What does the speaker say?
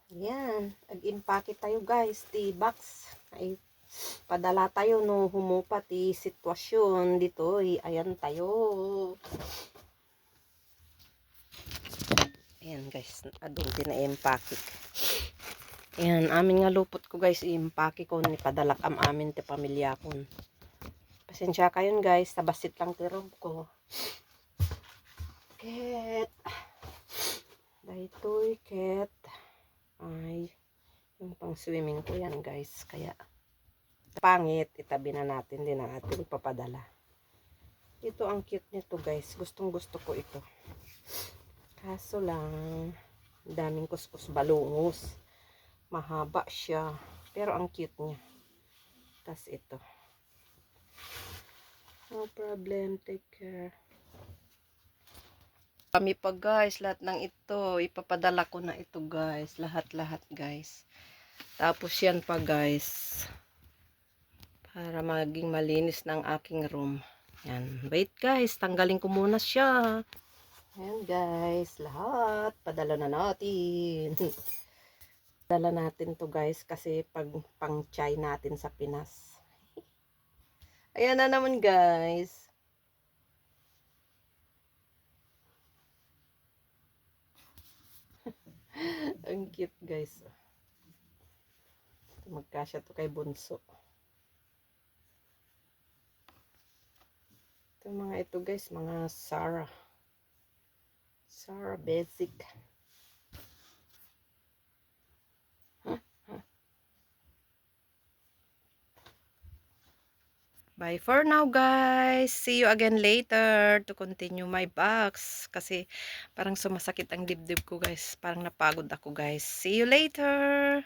Ayan, ag-impake tayo guys, ti box. Ay, padala tayo no humupa ti sitwasyon dito. Ayan tayo. Ayan guys, adun ti na-impake. Ayan, amin nga lupot ko guys, i-impake ko ni padalak amin ti pamilya ko. Pasensya kayon guys, tabasit lang ti room ko. Ket. Daytoy ket. Ay, yung pang swimming ko yan guys, kaya pangit, itabi na natin, din na natin papadala. Ito ang cute nito guys, gustong gusto ko ito. Kaso lang, daming kuskus balungos, mahaba siya, pero ang cute niya. Tas ito, no problem, take care. Kami pa guys, lahat ng ito ipapadala ko na ito guys, lahat guys. Tapos yan pa guys, para maging malinis ng aking room. Yan, wait guys, tanggalin ko muna siya. Ayan guys, lahat padala na natin. Dala natin to guys, kasi pag pang chai natin sa Pinas. Ayan na naman guys. Ang cute guys. Magkasya to kay Bunso. Ito mga ito guys, mga Sarah Basic. Bye for now guys. See you again later to continue my box. Kasi parang sumasakit ang dibdib ko guys. Parang napagod ako guys. See you later.